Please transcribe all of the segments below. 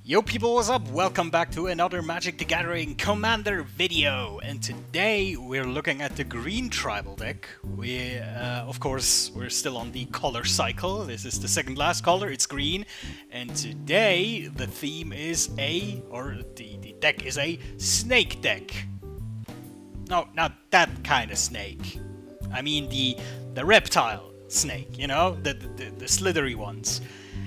Yo people, what's up? Welcome back to another Magic the Gathering Commander video, and today we're looking at the green tribal deck. Of course, we're still on the color cycle. This is the second last color, it's green, and today the theme is the deck is a snake deck. No, not that kind of snake. I mean the reptile snake, you know, the slithery ones.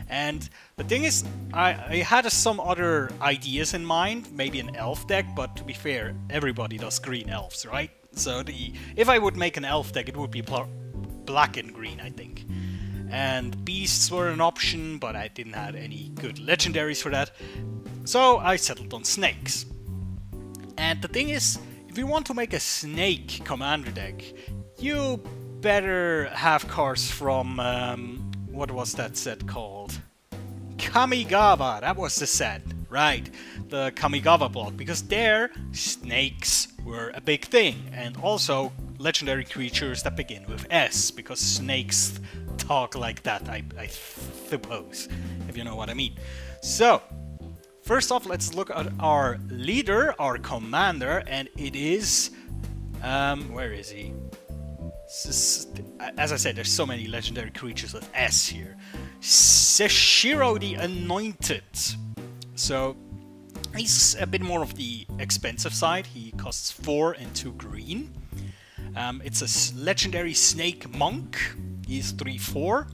And the thing is, I had some other ideas in mind, maybe an elf deck, but to be fair, everybody does green elves, right? So if I would make an elf deck, it would be black and green, I think. And beasts were an option, but I didn't have any good legendaries for that. So I settled on snakes. And the thing is, if you want to make a snake commander deck, you better have cards from... what was that set called? Kamigawa, that was the set, right? The Kamigawa block, because there, snakes were a big thing. And also, legendary creatures that begin with S, because snakes talk like that, I suppose, if you know what I mean. So, first off, let's look at our leader, our commander, and it is... where is he? As I said, there's so many legendary creatures with S here. Seshiro the Anointed. So, he's a bit more of the expensive side. He costs 4 and 2 green. It's a legendary snake monk. He's 3/4.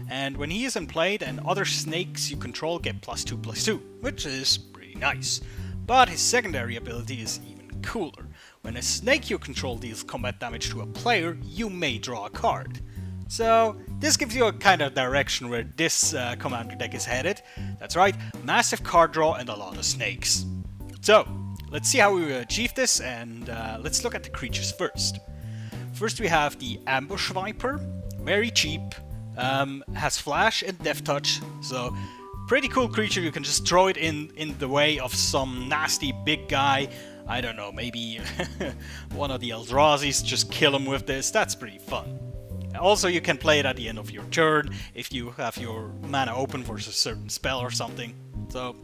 And when he is in play, then other snakes you control get +2/+2, which is pretty nice. But his secondary ability is even cooler. When a snake you control deals combat damage to a player, you may draw a card. So, this gives you a kind of direction where this commander deck is headed. That's right, massive card draw and a lot of snakes. So, let's see how we achieve this, and let's look at the creatures first. First we have the Ambush Viper, very cheap, has Flash and Death Touch, so pretty cool creature. You can just throw it in the way of some nasty big guy. I don't know, maybe one of the Eldrazi's, just kill him with this, that's pretty fun. Also, you can play it at the end of your turn, if you have your mana open for a certain spell or something. So,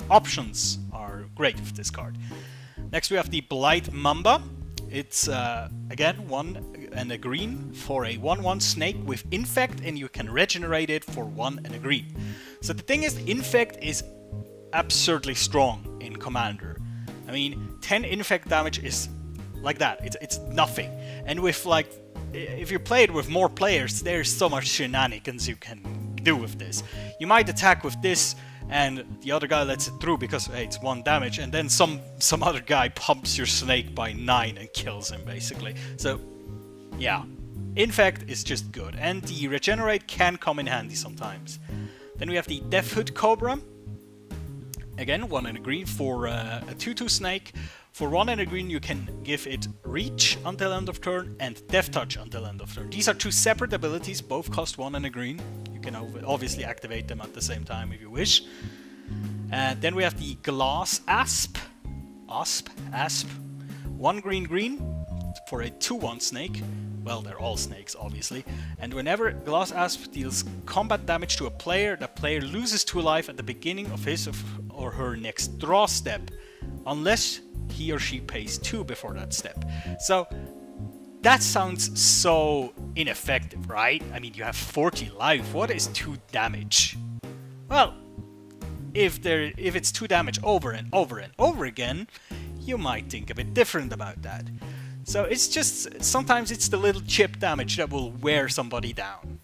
options are great with this card. Next we have the Blight Mamba. It's, again, 1 and a green for a 1/1 snake with Infect, and you can regenerate it for 1 and a green. So the thing is, Infect is absurdly strong in Commander. I mean, 10 infect damage is like that, it's nothing. And with like, if you play it with more players, there's so much shenanigans you can do with this. You might attack with this, and the other guy lets it through because, hey, it's 1 damage, and then some other guy pumps your snake by 9 and kills him, basically. So, yeah, Infect is just good, and the Regenerate can come in handy sometimes. Then we have the Deafhood Cobra. Again, 1 and a green for a 2/2 snake. For 1 and a green you can give it Reach until end of turn and Death Touch until end of turn. These are 2 separate abilities, both cost 1 and a green. You can obviously activate them at the same time if you wish. Then we have the Glass Asp. Asp. 1 green for a 2/1 snake. Well, they're all snakes, obviously. And whenever Glass Asp deals combat damage to a player, the player loses 2 life at the beginning of his or her next draw step, unless he or she pays 2 before that step. So, that sounds so ineffective, right? I mean, you have 40 life. What is 2 damage? Well, if it's 2 damage over and over and over again, you might think a bit different about that. So it's just, sometimes it's the little chip damage that will wear somebody down.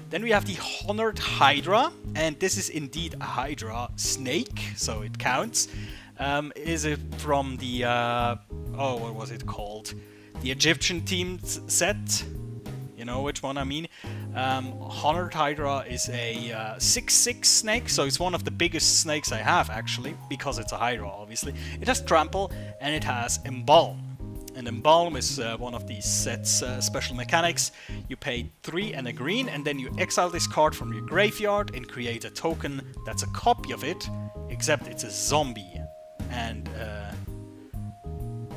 Then we have the Hollered Hydra, and this is indeed a Hydra snake, so it counts. Is it from the, oh, what was it called? The Egyptian team set? You know which one I mean? Hollered Hydra is a 6/6 snake, so it's one of the biggest snakes I have, actually, because it's a Hydra, obviously. It has Trample, and it has Embalm. And Embalm is one of these sets special mechanics. You pay 3 and a green, and then you exile this card from your graveyard and create a token that's a copy of it, except it's a zombie. And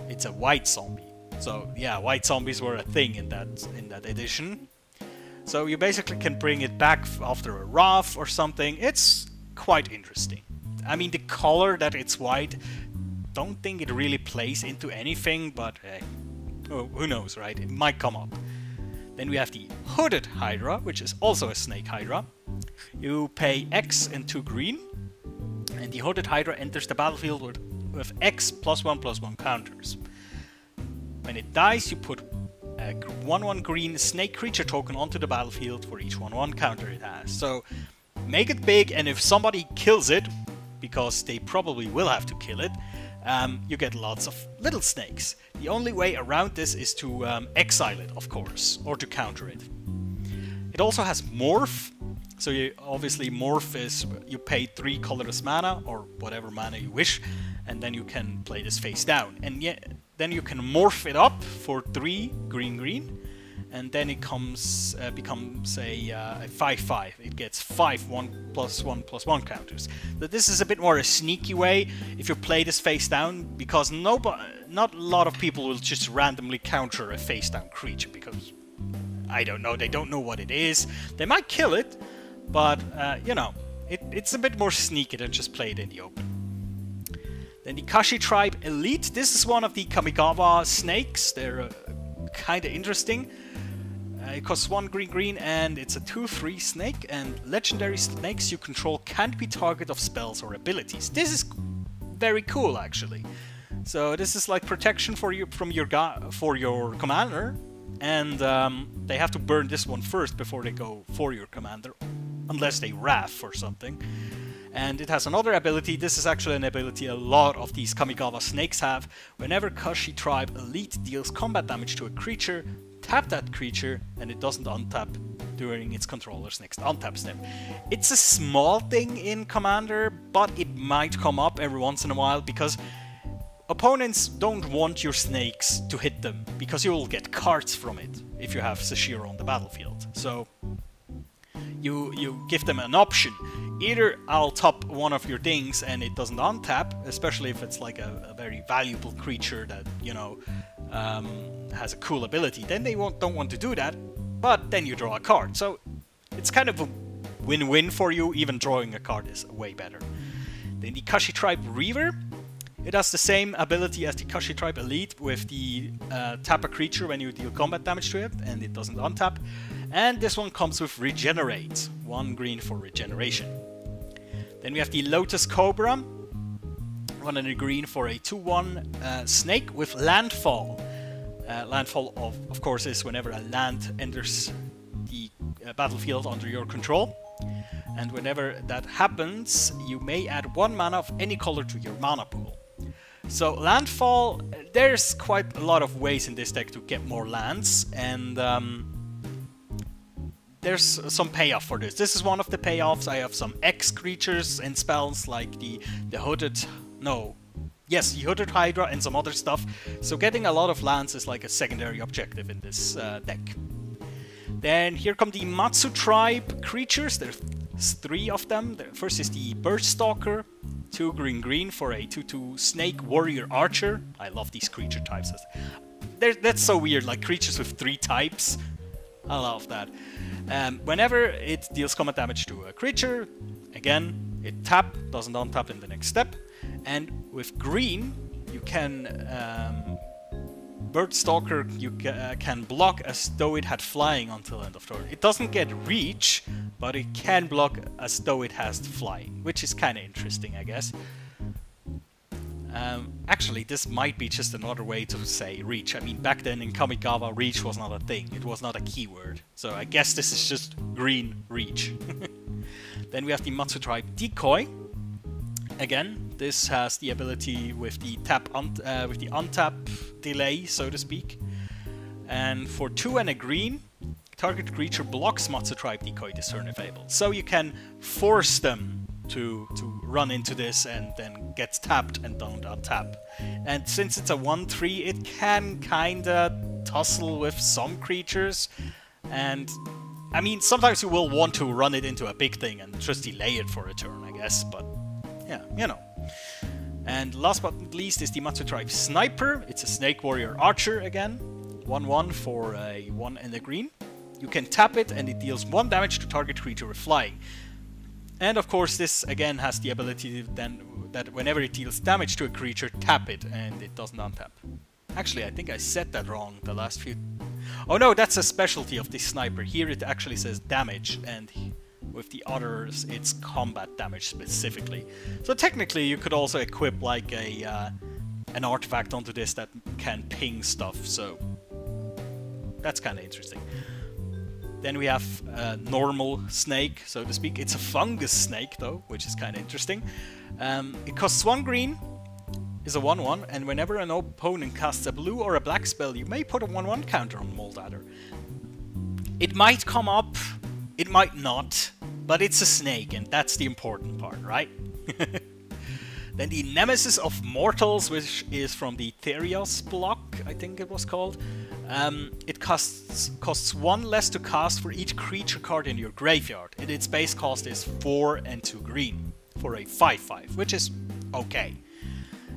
it's a white zombie. So yeah, white zombies were a thing in that edition. So you basically can bring it back after a wrath or something. It's quite interesting. I mean, the color that it's white, don't think it really plays into anything, but hey, who knows, right? It might come up. Then we have the Hooded Hydra, which is also a Snake Hydra. You pay X and 2 green, and the Hooded Hydra enters the battlefield with X +1/+1 counters. When it dies, you put a 1/1 green snake creature token onto the battlefield for each 1/1 counter it has. So make it big, and if somebody kills it, because they probably will have to kill it, you get lots of little snakes. The only way around this is to exile it, of course, or to counter it. It also has Morph. So you obviously Morph is you pay 3 colorless mana, or whatever mana you wish, and then you can play this face down. And then you can morph it up for 3 green, and then it becomes a 5/5. It gets 5 1/1/1 counters. But this is a bit more a sneaky way if you play this face down, because not a lot of people will just randomly counter a face down creature, because I don't know, they don't know what it is. They might kill it, but you know, it's a bit more sneaky than just play it in the open. Then the Akashi Tribe Elite. This is one of the Kamigawa snakes. They're kind of interesting. It costs 1 green, and it's a 2/3 snake, and legendary snakes you control can't be target of spells or abilities. This is very cool, actually. So this is like protection for you from your commander, and they have to burn this one first before they go for your commander, unless they wrath or something. And it has another ability. This is actually an ability a lot of these Kamigawa snakes have. Whenever Akashi Tribe Elite deals combat damage to a creature, tap that creature, and it doesn't untap during its controller's next untap step. It's a small thing in Commander, but it might come up every once in a while, because opponents don't want your snakes to hit them, because you will get cards from it if you have Sashiro on the battlefield. So you give them an option. Either I'll top one of your things and it doesn't untap, especially if it's like a very valuable creature that, you know, has a cool ability. Then they don't want to do that, but then you draw a card. So it's kind of a win-win for you. Even drawing a card is way better. Then the Akashi Tribe Reaver. It has the same ability as the Akashi Tribe Elite, with the tap a creature when you deal combat damage to it, and it doesn't untap. And this one comes with Regenerate, 1 green for regeneration. Then we have the Lotus Cobra, 1 and a green for a 2/1 snake with Landfall. Landfall, of course, is whenever a land enters the battlefield under your control. And whenever that happens, you may add 1 mana of any color to your mana pool. So Landfall, there's quite a lot of ways in this deck to get more lands, and there's some payoff for this. This is one of the payoffs. I have some X creatures and spells like the Hooded Hydra and some other stuff. So getting a lot of lands is like a secondary objective in this deck. Then here come the Matsu Tribe creatures. There's 3 of them. The first is the Birdstalker, 2 green for a 2/2 Snake Warrior Archer. I love these creature types. That's so weird, like creatures with 3 types. I love that. Whenever it deals combat damage to a creature, again, it doesn't untap in the next step. And with green, you can Birdstalker, you can block as though it had flying until end of turn. It doesn't get reach, but it can block as though it has flying, which is kind of interesting, I guess. Actually, this might be just another way to say reach. I mean, back then in Kamigawa, reach was not a thing. It was not a keyword. So I guess this is just green reach. Then we have the Matsu Tribe Decoy. Again, this has the ability with the untap delay, so to speak. And for 2 and a green, target creature blocks Matsu Tribe Decoy this turn if able. So you can force them to run into this and then get tapped and don't untap. And since it's a 1/3, it can kinda tussle with some creatures. And I mean, sometimes you will want to run it into a big thing and just delay it for a turn, I guess, but yeah, you know. And last but not least is the Matsu Tribe Sniper. It's a Snake Warrior Archer again. 1/1 for a 1 and a green. You can tap it and it deals 1 damage to target creature with flying. And of course this again has the ability then that whenever it deals damage to a creature, tap it and it doesn't untap. Actually, I think I said that wrong the last few... Oh no, that's a specialty of this sniper. Here it actually says damage, and with the others it's combat damage specifically. So technically you could also equip like a an artifact onto this that can ping stuff, so that's kind of interesting. Then we have a normal snake, so to speak. It's a fungus snake though, which is kind of interesting. It costs 1 green, is a 1/1, and whenever an opponent casts a blue or a black spell, you may put a 1/1 counter on Mold Adder. It might come up, it might not, but it's a snake, and that's the important part, right? Then the Nemesis of Mortals, which is from the Therios block, I think it was called. It costs 1 less to cast for each creature card in your graveyard, and its base cost is 4 and 2 green for a 5/5, which is okay.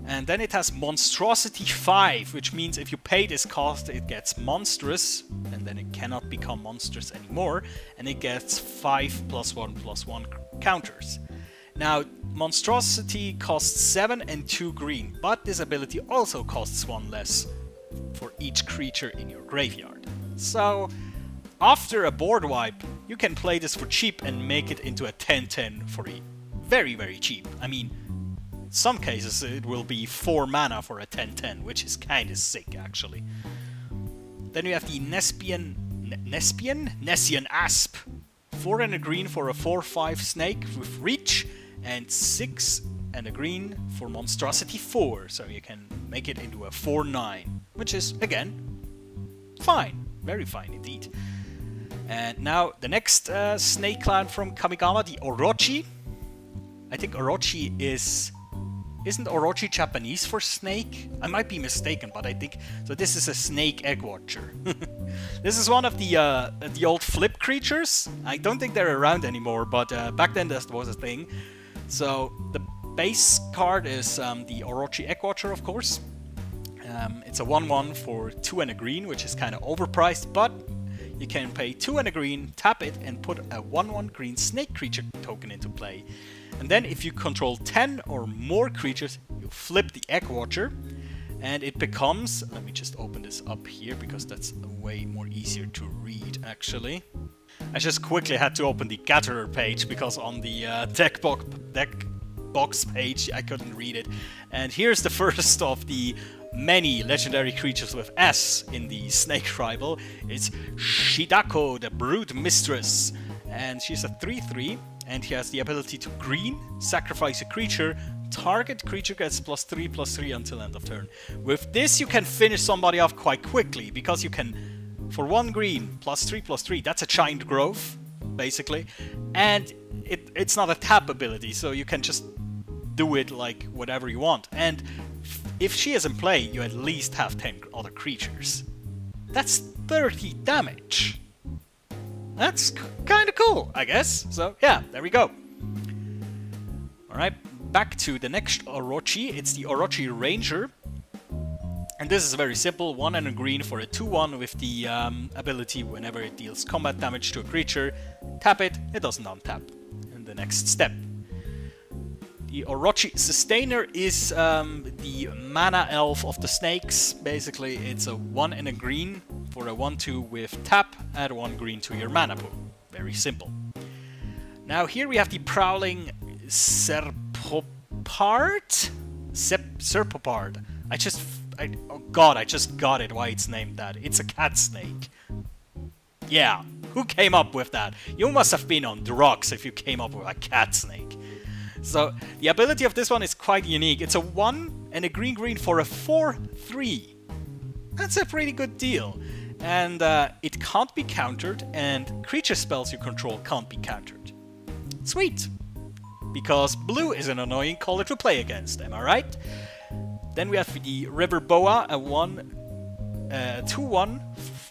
And then it has Monstrosity 5, which means if you pay this cost, it gets monstrous, and then it cannot become monstrous anymore, and it gets 5+1/+1 counters. Now, Monstrosity costs 7 and 2 green, but this ability also costs 1 less for each creature in your graveyard. So, after a board wipe, you can play this for cheap and make it into a 10/10 for very, very cheap. I mean, in some cases it will be 4 mana for a 10/10, which is kinda sick, actually. Then you have the Nessian Asp. 4 and a green for a 4/5 snake with reach, and 6 and a green for Monstrosity 4, so you can make it into a 4/9, which is, again, fine. Very fine indeed. And now, the next snake clan from Kamigawa, the Orochi. I think Orochi is... Isn't Orochi Japanese for snake? I might be mistaken, but I think... So this is a snake egg watcher. This is one of the old flip creatures. I don't think they're around anymore, but back then that was a thing. So the base card is the Orochi Egg Watcher, of course. It's a 1/1 for 2 and a green, which is kind of overpriced, but you can pay 2 and a green, tap it, and put a 1/1 green snake creature token into play. And then if you control 10 or more creatures, you flip the Egg Watcher, and it becomes... Let me just open this up here, because that's way more easier to read, actually. I just quickly had to open the Gatherer page, because on the deck box page I couldn't read it. And here's the first of the many legendary creatures with S in the Snake Tribal. It's Shidako, the Brood Mistress. And she's a 3/3, and she has the ability to green, sacrifice a creature, target creature gets +3/+3 until end of turn. With this you can finish somebody off quite quickly, because you can, for 1 green, +3/+3, that's a Giant Growth, basically. And it's not a tap ability, so you can just do it like whatever you want. And if she is in play, you at least have 10 other creatures. That's 30 damage. That's kind of cool, I guess. So yeah, there we go. Alright, back to the next Orochi. It's the Orochi Ranger. And this is very simple. 1 and a green for a 2/1 with the ability whenever it deals combat damage to a creature, tap it, it doesn't untap. In the next step. The Orochi Sustainer is the mana elf of the snakes. Basically, it's a 1 and a green for a 1/2 with tap, add 1 green to your mana pool. Very simple. Now here we have the Prowling Serpopard? Serpopard. Oh god, I just got it why it's named that. It's a cat snake. Yeah, who came up with that? You must have been on drugs if you came up with a cat snake. So, the ability of this one is quite unique. It's a 1 and a green for a 4/3. That's a pretty good deal. And it can't be countered, and creature spells you control can't be countered. Sweet! Because blue is an annoying color to play against, am I right? Then we have the River Boa, a 2/1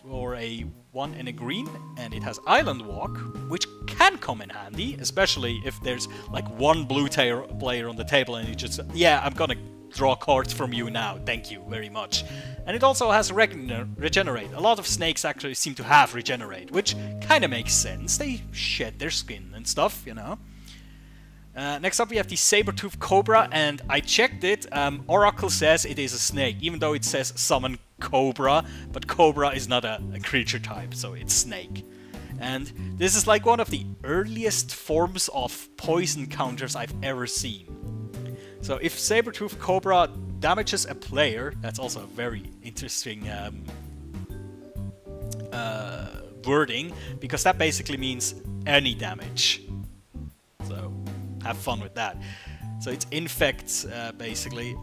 for a 1 and a green, and it has Island Walk, which can come in handy, especially if there's like one blue player on the table and you just, yeah, I'm gonna draw cards from you now, thank you very much. And it also has Regenerate. A lot of snakes actually seem to have Regenerate, which kind of makes sense. They shed their skin and stuff, you know. Next up we have the Saber-Tooth Cobra, and I checked it. Oracle says it is a snake, even though it says summon Cobra, but Cobra is not a creature type, so it's snake. And this is like one of the earliest forms of poison counters I've ever seen. So if Saber-Tooth Cobra damages a player, that's also a very interesting wording, because that basically means any damage. So have fun with that. So it infects, basically.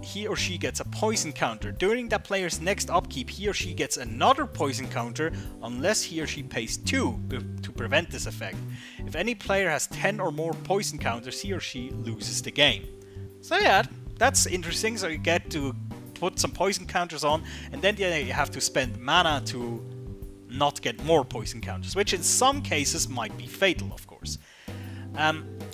He or she gets a poison counter. During that player's next upkeep, he or she gets another poison counter unless he or she pays 2 to prevent this effect. If any player has 10 or more poison counters, he or she loses the game. So yeah, that's interesting. So you get to put some poison counters on, and then you have to spend mana to not get more poison counters, which in some cases might be fatal, of course.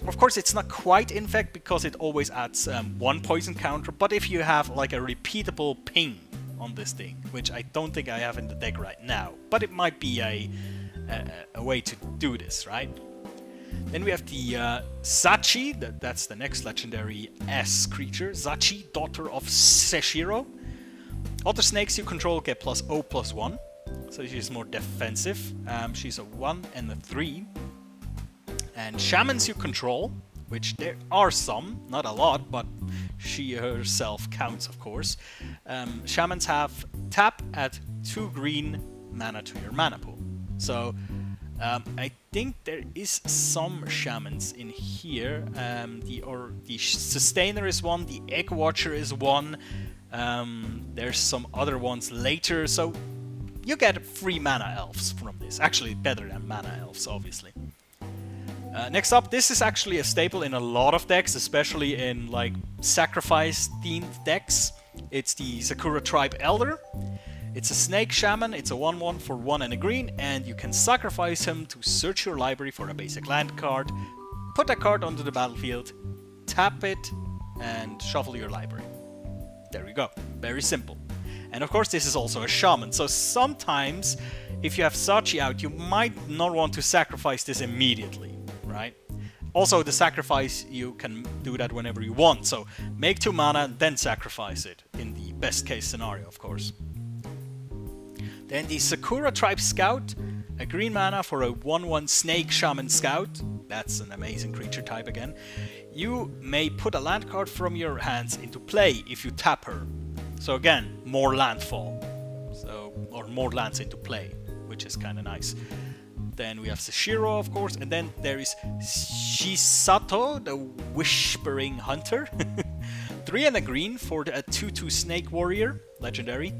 Of course, it's not quite infect because it always adds 1 poison counter, but if you have like a repeatable ping on this thing, which I don't think I have in the deck right now, but it might be a way to do this, right? Then we have the Zachi, that's the next legendary S creature, Zachi, daughter of Seshiro. Other snakes you control get +0/+1, so she's more defensive. She's a 1 and a 3. And shamans you control, which there are some, not a lot, but she herself counts, of course. Shamans have tap at 2 green mana to your mana pool. So I think there is some shamans in here. The Sustainer is one, the Egg Watcher is one. There's some other ones later, so you get free mana elves from this. Actually, better than mana elves, obviously. Next up, this is actually a staple in a lot of decks, especially in like sacrifice-themed decks. It's the Sakura Tribe Elder. It's a snake shaman, it's a 1/1 for 1 and a green, and you can sacrifice him to search your library for a basic land card, put a card onto the battlefield, tap it, and shuffle your library. There we go. Very simple. And of course this is also a shaman, so sometimes if you have Zachi out, you might not want to sacrifice this immediately, right? Also, the sacrifice, you can do that whenever you want, so make 2 mana, then sacrifice it, in the best case scenario, of course. Then the Sakura Tribe Scout, a green mana for a 1/1 Snake Shaman Scout. That's an amazing creature type again. You may put a land card from your hands into play if you tap her. So again, more landfall. Or more lands into play, which is kind of nice. Then we have Seshiro, of course, and then there is Shisato, the Whispering Hunter. 3 and a green for a 2/2 Snake Warrior, legendary.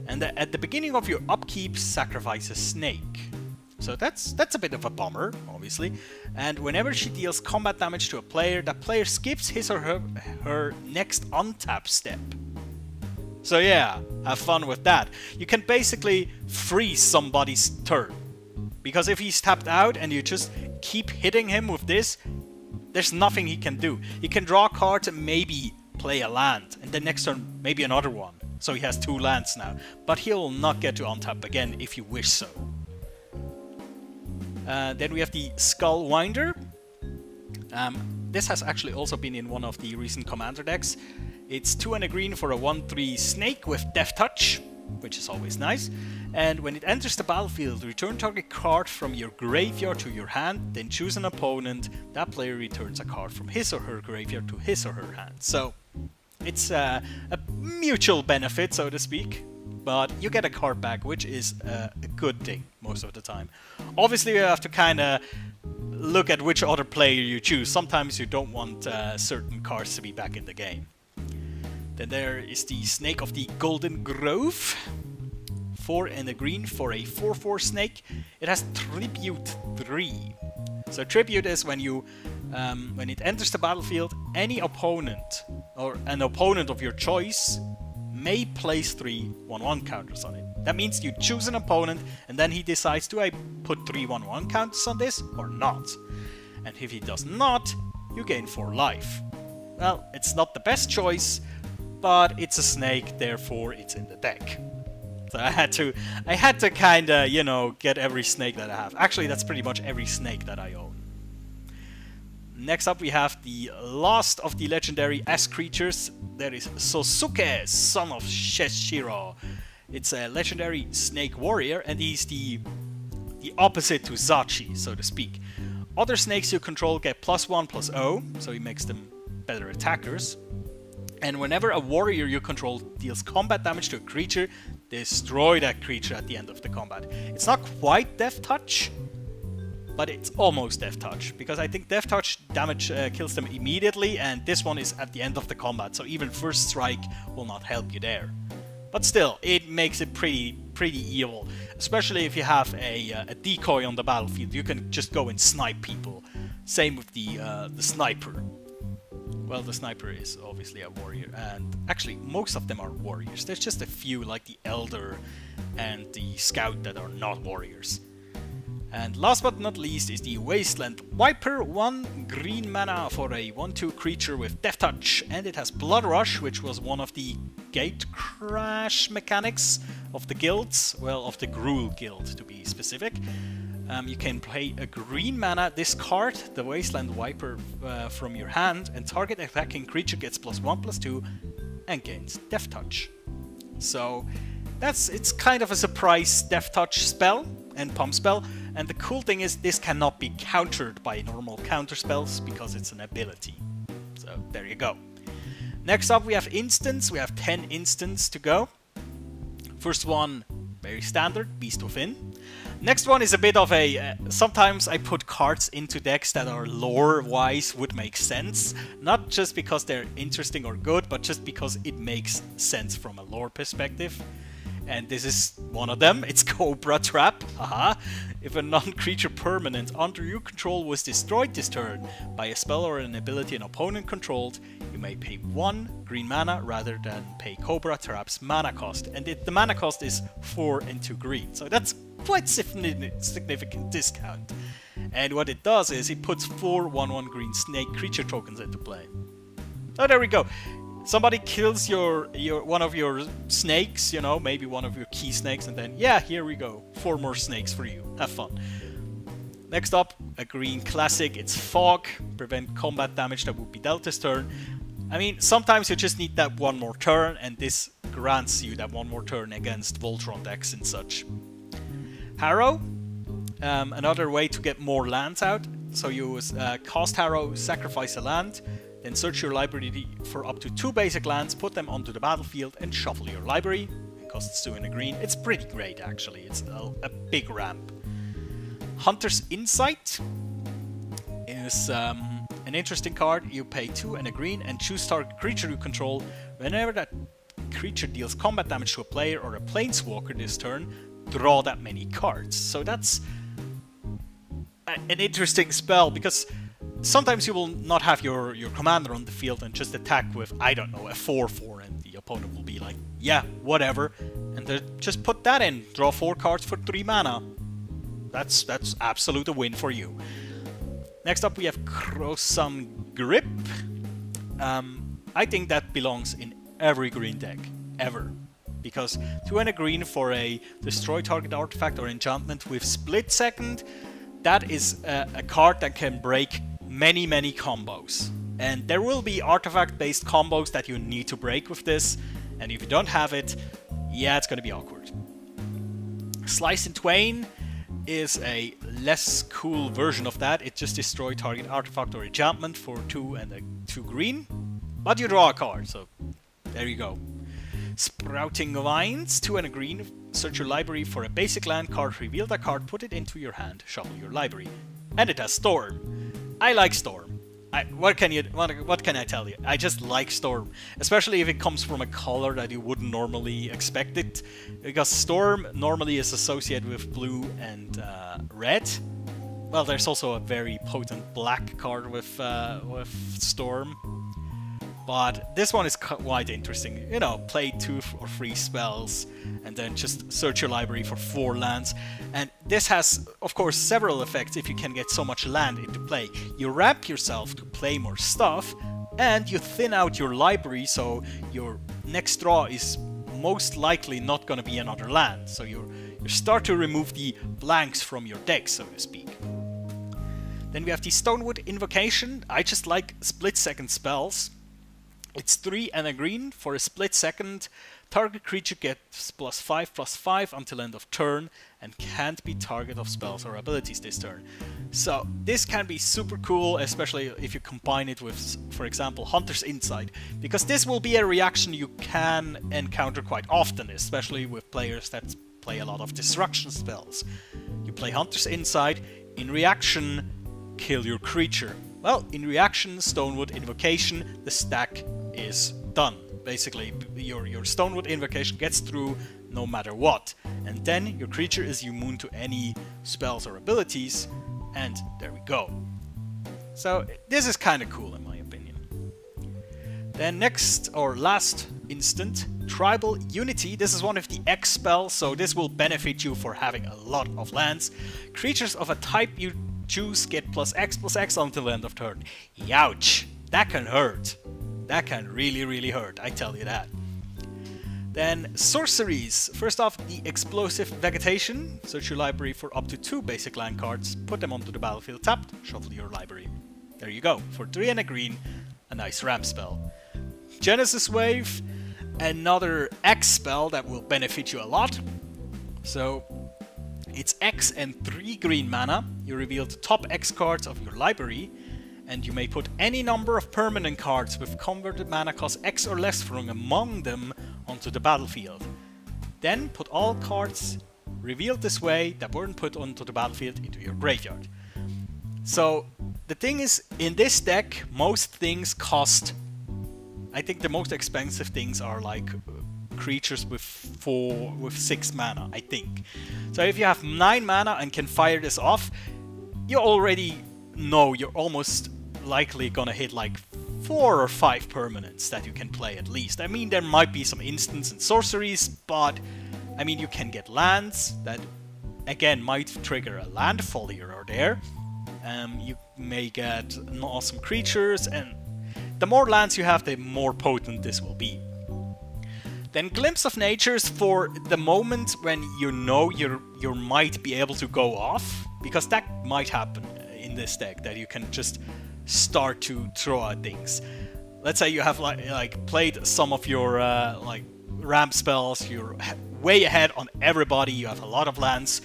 And at the beginning of your upkeep, sacrifice a snake. So that's a bit of a bummer, obviously. And whenever she deals combat damage to a player, that player skips his or her next untap step. So yeah, have fun with that. You can basically freeze somebody's turn. Because if he's tapped out and you just keep hitting him with this, there's nothing he can do. He can draw cards and maybe play a land, and the next turn maybe another one. So he has 2 lands now, but he'll not get to untap again if you wish so. Then we have the Skull Winder. This has actually also been in one of the recent Commander decks. It's 2 and a green for a 1/3 snake with Death Touch, which is always nice. And when it enters the battlefield, return target card from your graveyard to your hand, then choose an opponent. That player returns a card from his or her graveyard to his or her hand. So it's a mutual benefit, so to speak, but you get a card back, which is a good thing most of the time. Obviously, you have to kind of look at which other player you choose. Sometimes you don't want certain cards to be back in the game. Then there is the Snake of the Golden Grove. 4 and a green for a 4/4 snake. It has Tribute 3. So Tribute is when you, when it enters the battlefield, any opponent or an opponent of your choice may place 3 1/1 counters on it. That means you choose an opponent and then he decides, do I put 3 1/1 counters on this or not? And if he does not, you gain 4 life. Well, it's not the best choice, but it's a snake, therefore it's in the deck. So I had to kind of, you know, get every snake that I have. Actually, that's pretty much every snake that I own. Next up we have the last of the legendary S creatures. That is Sosuke, son of Sheshiro. It's a legendary snake warrior, and he's the opposite to Zachi, so to speak. Other snakes you control get +1/+0, so he makes them better attackers. And whenever a warrior you control deals combat damage to a creature, destroy that creature at the end of the combat. It's not quite Death Touch, but it's almost Death Touch, because I think Death Touch damage kills them immediately, and this one is at the end of the combat, so even First Strike will not help you there. But still, it makes it pretty evil, especially if you have a decoy on the battlefield. You can just go and snipe people. Same with the sniper. Well, the sniper is obviously a warrior, and actually most of them are warriors. There's just a few like the Elder and the Scout that are not warriors. And last but not least is the Wasteland Wiper, 1 green mana for a 1/2 creature with Death Touch, and it has Blood Rush, which was one of the gate crash mechanics of the guilds, well, of the Gruul guild to be specific. You can play a green mana, discard the Wasteland Wiper from your hand, and target attacking creature gets +1/+2 and gains Death Touch. So it's kind of a surprise Death Touch spell and pump spell, and the cool thing is this cannot be countered by normal counter spells because it's an ability. So there you go. Next up we have instants. We have 10 instants to go. First one, very standard, Beast Within. Next one is a bit of a... sometimes I put cards into decks that are lore-wise would make sense. Not just because they're interesting or good, but just because it makes sense from a lore perspective. And this is one of them. It's Cobra Trap. Haha. If a non-creature permanent under your control was destroyed this turn by a spell or an ability an opponent controlled, you may pay 1 green mana rather than pay Cobra Trap's mana cost. And the mana cost is 4 and 2 green. So that's quite significant discount. And what it does is it puts 4 1/1 green snake creature tokens into play. So there we go. Somebody kills one of your snakes, you know, maybe one of your key snakes, and then, yeah, here we go. 4 more snakes for you. Have fun. Next up, a green classic. It's Fog. Prevent combat damage that would be dealt this turn. I mean, sometimes you just need that one more turn, and this grants you that one more turn against Voltron decks and such. Harrow. Another way to get more lands out. So you cast Harrow, sacrifice a land, then search your library for up to 2 basic lands, put them onto the battlefield, and shuffle your library. It costs 2 and a green. It's pretty great, actually. It's a big ramp. Hunter's Insight is an interesting card. You pay 2 and a green and choose target creature you control. Whenever that creature deals combat damage to a player or a planeswalker this turn, draw that many cards. So that's an interesting spell, because sometimes you will not have your commander on the field and just attack with, I don't know, a 4/4, and the opponent will be like, yeah, whatever, and then just put that in, draw 4 cards for 3 mana. That's absolute a win for you. Next up we have Crosum Grip. I think that belongs in every green deck, ever. Because 2 and a green for a destroy target artifact or enchantment with Split Second, that is a card that can break many combos. And there will be artifact-based combos that you need to break with this, and if you don't have it, yeah, it's gonna be awkward. Slice in Twain is a less cool version of that. It just destroys target artifact or enchantment for 2 and a 2 green, but you draw a card, so there you go. Sprouting Vines, 2 and a green. Search your library for a basic land card, reveal that card, put it into your hand, shuffle your library. And it has Storm. I like Storm. What can I tell you? I just like Storm, especially if it comes from a color that you wouldn't normally expect it, because Storm normally is associated with blue and red. Well, there's also a very potent black card with Storm. But this one is quite interesting. You know, play 2 or 3 spells and then just search your library for 4 lands. And this has, of course, several effects if you can get so much land into play. You ramp yourself to play more stuff, and you thin out your library, so your next draw is most likely not going to be another land. So you start to remove the blanks from your deck, so to speak. Then we have the Stonewood Invocation. I just like split-second spells. It's 3 and a green for a split second. Target creature gets +5/+5 until end of turn and can't be target of spells or abilities this turn. So this can be super cool, especially if you combine it with, for example, Hunter's Insight, because this will be a reaction you can encounter quite often, especially with players that play a lot of destruction spells. You play Hunter's Insight, in reaction, kill your creature. Well, in reaction, Stonewood Invocation, the stack is done. Basically, your Stonewood Invocation gets through no matter what. And then your creature is immune to any spells or abilities, and there we go. So this is kind of cool in my opinion. Then next, or last instant, Tribal Unity. This is one of the X spells, so this will benefit you for having a lot of lands. Creatures of a type you choose get +X/+X until end of turn. Youch! That can hurt. That can really hurt, I tell you that. Then Sorceries. First off, the Explosive Vegetation. Search your library for up to 2 basic land cards, put them onto the battlefield tapped, shuffle your library. There you go, for 3 and a green, a nice ramp spell. Genesis Wave, another X spell that will benefit you a lot. So it's X and 3 green mana. You reveal the top X cards of your library, and you may put any number of permanent cards with converted mana cost X or less from among them onto the battlefield. Then put all cards revealed this way that weren't put onto the battlefield into your graveyard. So the thing is, in this deck, most things cost, I think the most expensive things are like creatures with 6 mana, I think. So if you have 9 mana and can fire this off, you already know you're almost likely gonna hit like 4 or 5 permanents that you can play at least. I mean, there might be some instants and sorceries, but I mean, you can get lands that again might trigger a landfall here or there. You may get awesome creatures, and the more lands you have, the more potent this will be. Then Glimpse of Nature's for the moment when you know you might be able to go off, because that might happen in this deck, that you can just start to throw out things. Let's say you have like played some of your like ramp spells, you're way ahead on everybody, you have a lot of lands,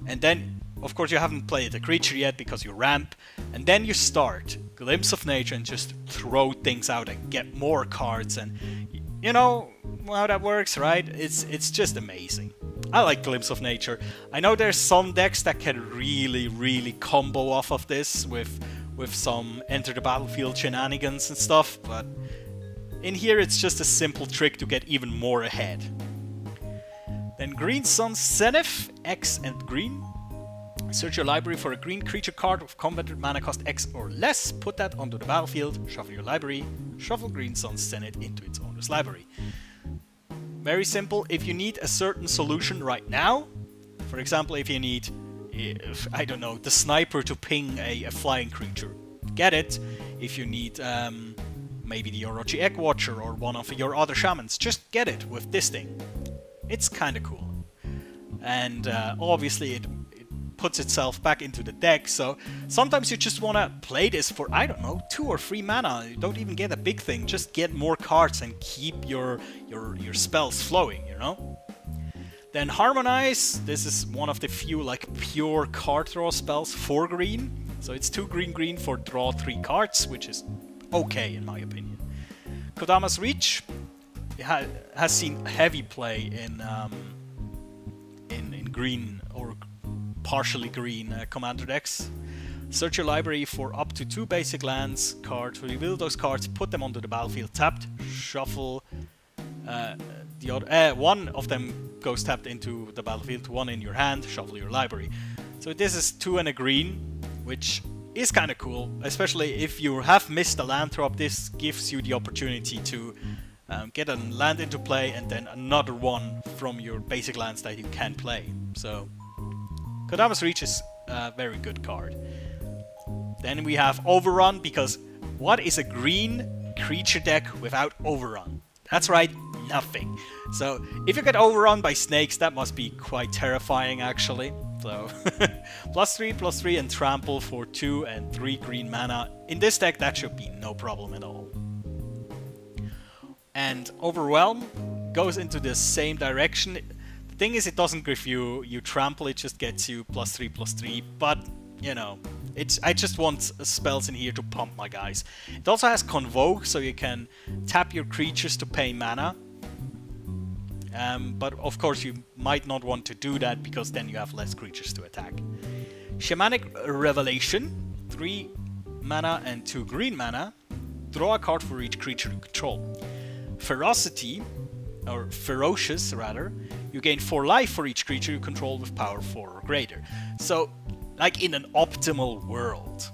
and then of course you haven't played a creature yet because you ramp, and then you start Glimpse of Nature and just throw things out and get more cards, and you know how that works, right? It's just amazing. I like Glimpse of Nature. I know there's some decks that can really combo off of this with some enter the battlefield shenanigans and stuff, but in here it's just a simple trick to get even more ahead. Then Green Sun Zenith, X and green. Search your library for a green creature card with converted mana cost X or less, put that onto the battlefield, shuffle your library, shuffle Green Sun Zenith into its owner's library. Very simple. If you need a certain solution right now, for example, if you need, I don't know, the sniper to ping a flying creature, get it. If you need maybe the Orochi Egg Watcher or one of your other shamans, just get it with this thing. It's kind of cool. And obviously it puts itself back into the deck, so sometimes you just want to play this for, I don't know, 2 or 3 mana. You don't even get a big thing, just get more cards and keep your spells flowing, you know? Then Harmonize, this is one of the few like pure card draw spells for green. So it's 2 green for draw 3 cards, which is okay in my opinion. Kodama's Reach has seen heavy play in green or partially green commander decks. Search your library for up to 2 basic lands cards, reveal those cards, put them onto the battlefield tapped, shuffle the other, one of them goes tapped into the battlefield, 1 in your hand, shuffle your library. So this is 2 and a green, which is kind of cool, especially if you have missed a land drop. This gives you the opportunity to get a land into play and then another one from your basic lands that you can play. So Kodama's Reach is a very good card. Then we have Overrun, because what is a green creature deck without Overrun? That's right, nothing. So if you get overrun by snakes, that must be quite terrifying actually. So +3/+3 and trample for 2 and 3 green mana. In this deck that should be no problem at all. And Overwhelm goes into the same direction. The thing is, it doesn't give you trample, it just gets you +3/+3, but you know, I just want spells in here to pump my guys. It also has Convoke, so you can tap your creatures to pay mana. But of course you might not want to do that because then you have less creatures to attack. Shamanic Revelation, 3 mana and 2 green mana. Draw a card for each creature you control. Ferocity, or Ferocious rather, you gain 4 life for each creature you control with power 4 or greater. So, like in an optimal world,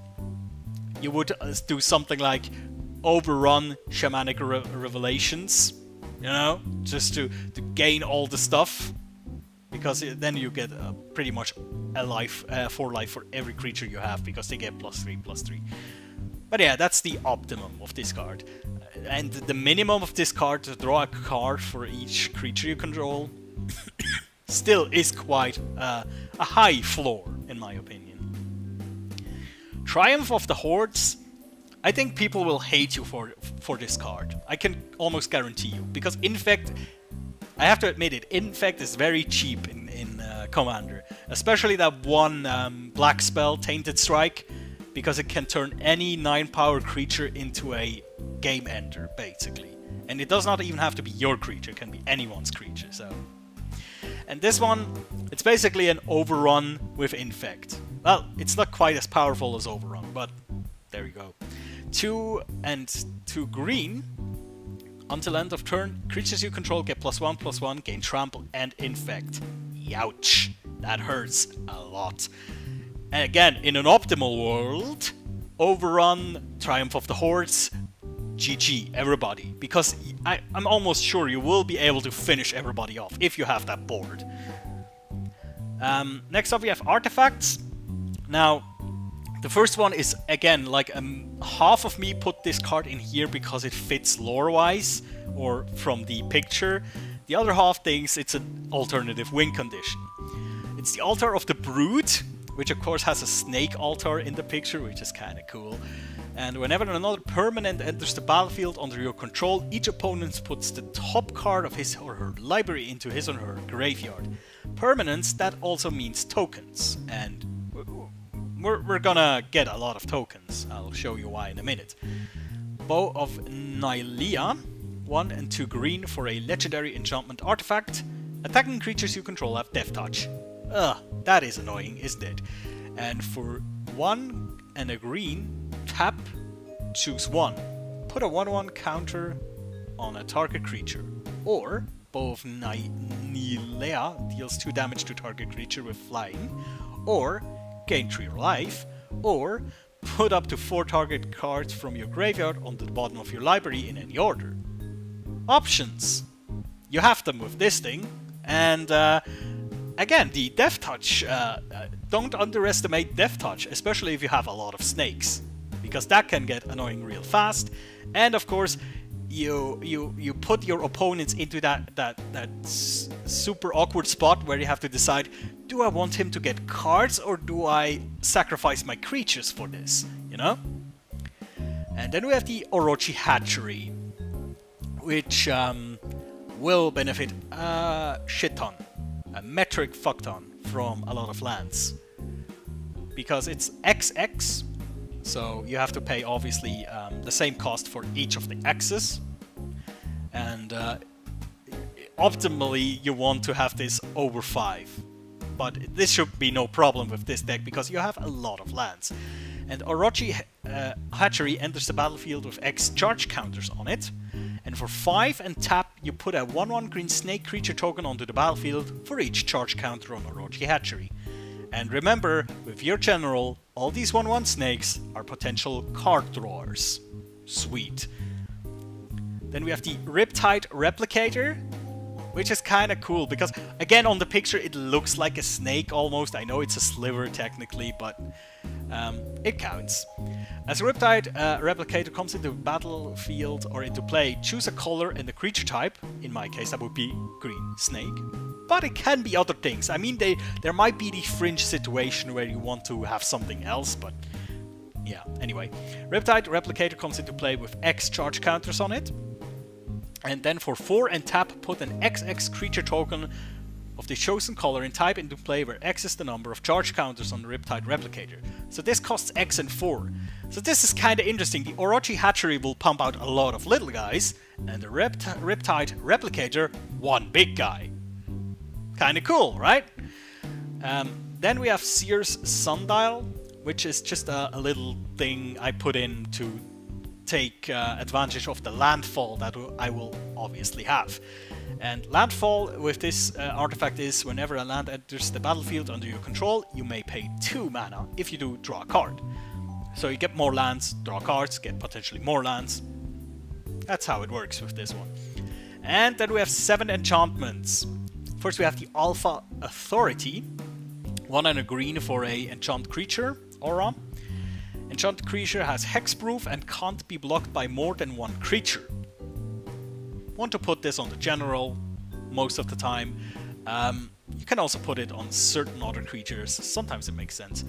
you would do something like Overrun Shamanic Revelations, you know, just to gain all the stuff, because then you get pretty much a life, 4 life for every creature you have, because they get +3/+3. But yeah, that's the optimum of this card. And the minimum of this card, to draw a card for each creature you control, still is quite a high floor, in my opinion. Triumph of the Hordes. I think people will hate you for this card. I can almost guarantee you, because Infect, I have to admit it, Infect is very cheap in Commander. Especially that one black spell, Tainted Strike, because it can turn any 9-power creature into a game ender, basically. And it does not even have to be your creature, it can be anyone's creature, so... And this one, it's basically an Overrun with Infect. Well, it's not quite as powerful as Overrun, but there you go. 2 and 2 green. Until end of turn, creatures you control get +1/+1, gain trample and infect. Youch, that hurts a lot. And again, in an optimal world, Overrun, Triumph of the Hordes, GG, everybody. Because I'm almost sure you will be able to finish everybody off if you have that board. Next up we have Artifacts. Now, the first one is, again, like half of me put this card in here because it fits lore-wise, or from the picture. The other half thinks it's an alternative win condition. It's the Altar of the Brood, which of course has a snake altar in the picture, which is kind of cool. And whenever another permanent enters the battlefield under your control, each opponent puts the top card of his or her library into his or her graveyard. Permanents, that also means tokens, and we're gonna get a lot of tokens. I'll show you why in a minute. Bow of Nylea, 1 and 2 green for a legendary enchantment artifact. Attacking creatures you control have Death Touch. Ugh, that is annoying, isn't it? And for 1 and a green, tap, choose 1. Put a 1/1 counter on a target creature. Or, Bow of Nylea deals 2 damage to target creature with flying. Or, gain 3 life. Or, put up to 4 target cards from your graveyard onto the bottom of your library in any order. Options! You have them with this thing. And again, the Death Touch, don't underestimate Death Touch, especially if you have a lot of snakes, because that can get annoying real fast. And of course, you put your opponents into that super awkward spot where you have to decide, do I want him to get cards or do I sacrifice my creatures for this, you know? And then we have the Orochi Hatchery, which will benefit a shit ton, a metric fuck ton from a lot of lands. Because it's XX, so you have to pay obviously the same cost for each of the X's. And optimally you want to have this over 5. But this should be no problem with this deck because you have a lot of lands. And Orochi Hatchery enters the battlefield with X charge counters on it. And for 5 and tap, you put a 1/1 green snake creature token onto the battlefield for each charge counter on Orochi Hatchery. And remember, with your general, all these 1/1 snakes are potential card drawers. Sweet. Then we have the Riptide Replicator, which is kind of cool because, again, on the picture it looks like a snake almost. I know it's a sliver technically, but it counts. As a Riptide Replicator comes into the battlefield or into play, choose a color and a creature type. In my case, that would be green snake. but it can be other things. I mean, there might be the fringe situation where you want to have something else, but yeah, anyway. Riptide Replicator comes into play with X charge counters on it. And then for 4 and tap, put an XX creature token of the chosen color and type into play where X is the number of charge counters on the Riptide Replicator. So this costs X and 4. So this is kinda interesting. The Orochi Hatchery will pump out a lot of little guys, and the Riptide Replicator, one big guy. Kinda cool, right? Then we have Sears Sundial, which is just a little thing I put in to take advantage of the landfall that I will obviously have. And landfall with this artifact is whenever a land enters the battlefield under your control, you may pay 2 mana. If you do, draw a card. So you get more lands, draw cards, get potentially more lands. That's how it works with this one. And then we have 7 enchantments. First we have the Alpha Authority. 1 and a green for a enchant creature aura. Enchanted creature has hexproof and can't be blocked by more than 1 creature. Want to put this on the general most of the time. You can also put it on certain other creatures, sometimes it makes sense.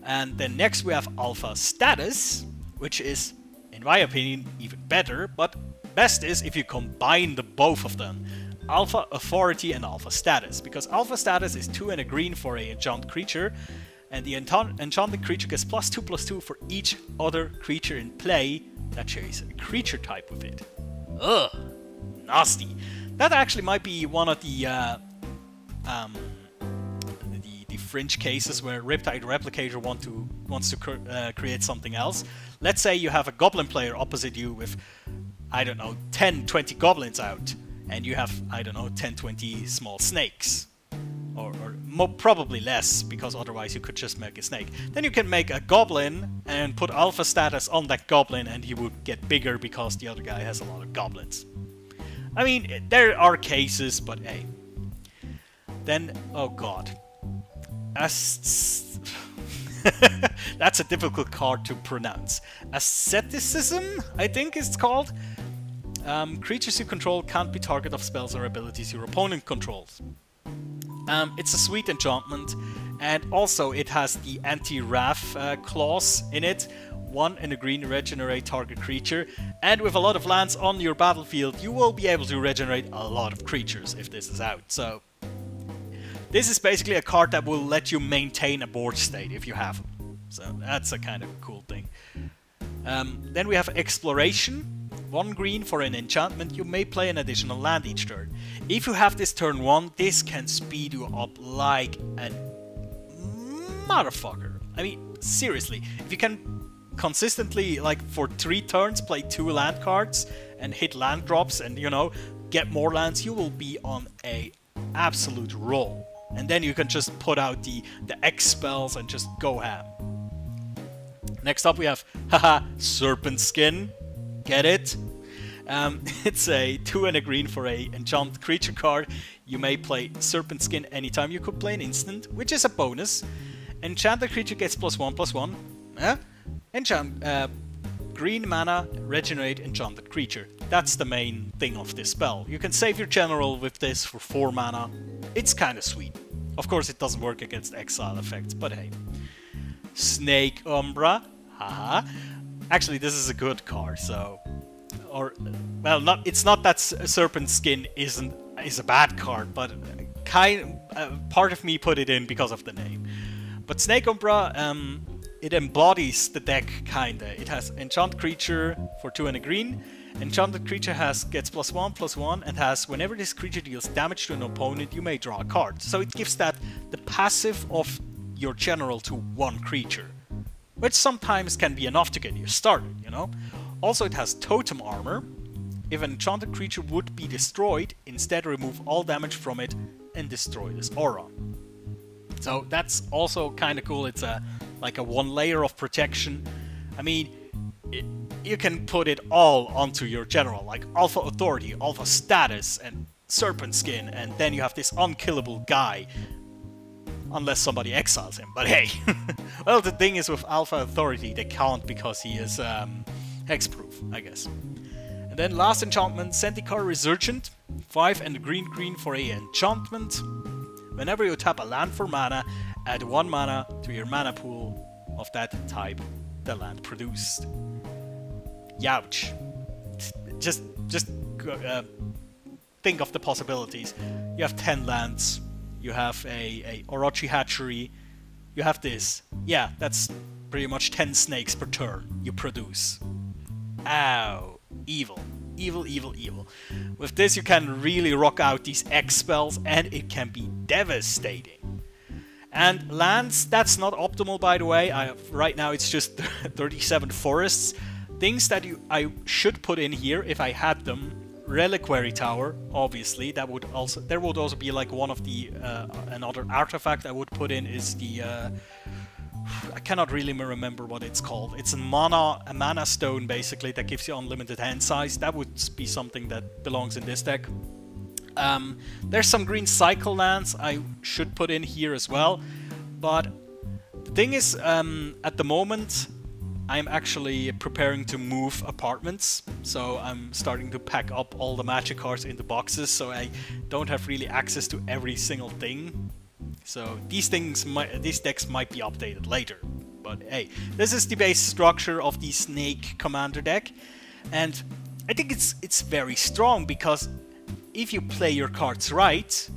And then next we have Alpha Status, which is, in my opinion, even better, but best is if you combine the both of them. Alpha Authority and Alpha Status, because Alpha Status is 2 and a green for a enchanted creature, and the enchanted creature gets +2/+2 for each other creature in play that shares a creature type with it. Ugh, nasty. That actually might be one of the fringe cases where Riptide Replicator wants to create something else. Let's say you have a goblin player opposite you with, I don't know, 10, 20 goblins out, and you have, I don't know, 10, 20 small snakes. Or probably less, because otherwise you could just make a snake. Then you can make a goblin and put Alpha Status on that goblin, and he would get bigger because the other guy has a lot of goblins. I mean, there are cases, but hey. Then, oh god. That's a difficult card to pronounce. Asceticism, I think it's called. Creatures you control can't be target of spells or abilities your opponent controls. It's a sweet enchantment, and also it has the anti-wrath clause in it. 1 and a green regenerate target creature, and with a lot of lands on your battlefield, you will be able to regenerate a lot of creatures if this is out. So this is basically a card that will let you maintain a board state if you have them. So that's a kind of cool thing. Then we have Exploration. 1 green for an enchantment, you may play an additional land each turn. If you have this turn 1, this can speed you up like a motherfucker. I mean, seriously, if you can consistently, like for 3 turns, play 2 land cards and hit land drops and, you know, get more lands, you will be on a absolute roll. And then you can just put out the X spells and just go ham. Next up we have, haha, Serpent Skin. Get it? It's a 2 and a green for a enchanted creature card. You may play Serpent Skin anytime you could play an instant, which is a bonus. Enchanted creature gets +1/+1. Green mana, regenerate enchanted creature. That's the main thing of this spell. You can save your general with this for 4 mana. It's kinda sweet. Of course it doesn't work against exile effects, but hey. Snake Umbra. Haha. Actually, this is a good card, so... Or, well, it's not that Serpent Skin is a bad card, but part of me put it in because of the name. But Snake Umbra, it embodies the deck, kinda. It has Enchant Creature for 2 and a green. Enchanted Creature gets +1/+1, and has, whenever this creature deals damage to an opponent, you may draw a card. So it gives the passive of your general to 1 creature. Which sometimes can be enough to get you started, you know? Also it has Totem Armor. If an enchanted creature would be destroyed, instead remove all damage from it and destroy this aura. So that's also kinda cool. It's like a 1 layer of protection. I mean, you can put it all onto your general, like Alpha Authority, Alpha Status, and Serpent Skin, and then you have this unkillable guy. Unless somebody exiles him, but hey. Well, the thing is with Alpha Authority, they can't because he is hexproof, I guess. And then last enchantment, Zendikar Resurgent. 5 and a green for a enchantment. Whenever you tap a land for mana, add 1 mana to your mana pool of that type the land produced. Youch. Just think of the possibilities. You have 10 lands. You have a Orochi Hatchery. You have this. Yeah, that's pretty much 10 snakes per turn you produce. Ow. Evil. Evil, evil, evil. With this you can really rock out these X spells and it can be devastating. And lands, that's not optimal by the way. Right now it's just 37 forests. Things that I should put in here if I had them. Reliquary Tower, obviously. There would also be like one of the another artifact I would put in is the I cannot really remember what it's called. It's a mana stone basically that gives you unlimited hand size. That would be something that belongs in this deck. There's some green cycle lands I should put in here as well. But the thing is, at the moment I'm actually preparing to move apartments, so I'm starting to pack up all the magic cards into boxes, so I don't have really access to every single thing. So these decks might be updated later. But hey, this is the base structure of the Snake Commander deck, and I think it's very strong because if you play your cards right,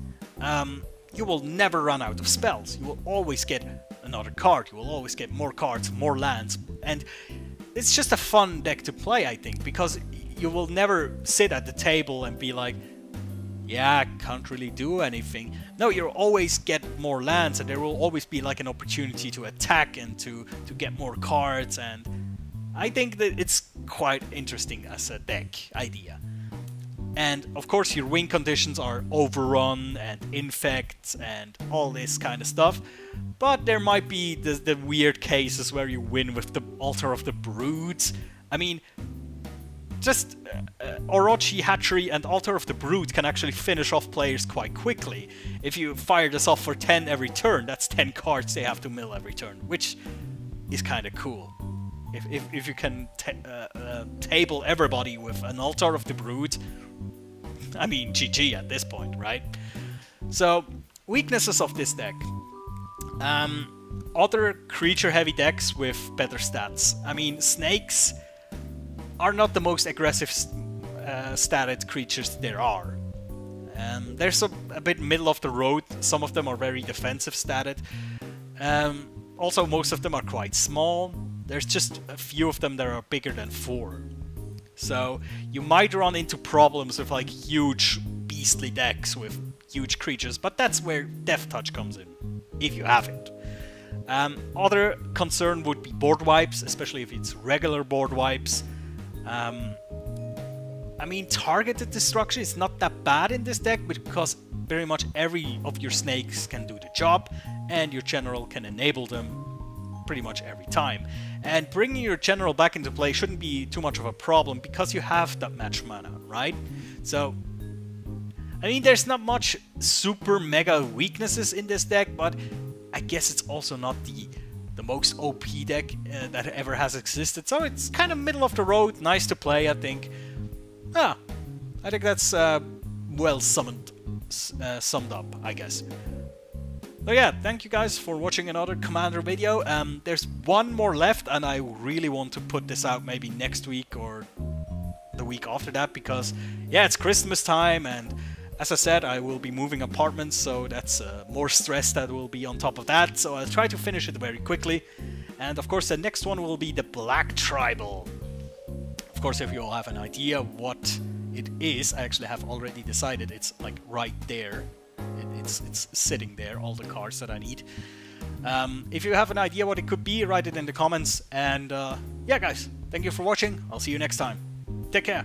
you will never run out of spells. You will always get another card, you will always get more cards, more lands, and it's just a fun deck to play, I think, because you will never sit at the table and be like, yeah, I can't really do anything. No, you'll always get more lands, and there will always be like an opportunity to attack and to get more cards, and I think that it's quite interesting as a deck idea. And of course your win conditions are Overrun and Infect and all this kind of stuff. But there might be the weird cases where you win with the Altar of the Broods. I mean, just Orochi Hatchery and Altar of the Brood can actually finish off players quite quickly. If you fire this off for 10 every turn, that's 10 cards they have to mill every turn, which is kind of cool. If you can table everybody with an Altar of the Brood, I mean, GG at this point, right? So, weaknesses of this deck. Other creature-heavy decks with better stats. I mean, snakes are not the most aggressive statted creatures there are. There's a bit middle of the road. Some of them are very defensive statted. Also, most of them are quite small. There's just a few of them that are bigger than 4. So you might run into problems with like huge beastly decks with huge creatures, but that's where Death Touch comes in, if you have it. Other concern would be board wipes, especially if it's regular board wipes. I mean, targeted destruction is not that bad in this deck because very much every of your snakes can do the job, and your general can enable them pretty much every time. And bringing your general back into play shouldn't be too much of a problem because you have that match mana, right? So, I mean, there's not much super mega weaknesses in this deck, but I guess it's also not the most OP deck that ever has existed. So it's kind of middle of the road, nice to play, I think. Yeah, I think that's well summed up, I guess. So yeah, thank you guys for watching another Commander video. There's one more left, and I really want to put this out maybe next week or the week after that, because yeah, it's Christmas time, and as I said, I will be moving apartments, so that's more stress that will be on top of that. So I'll try to finish it very quickly. And of course the next one will be the Black Tribal. Of course, if you all have an idea what it is, I actually have already decided. It's like right there. It's sitting there, all the cards that I need. If you have an idea what it could be, write it in the comments. And yeah guys, thank you for watching. I'll see you next time. Take care.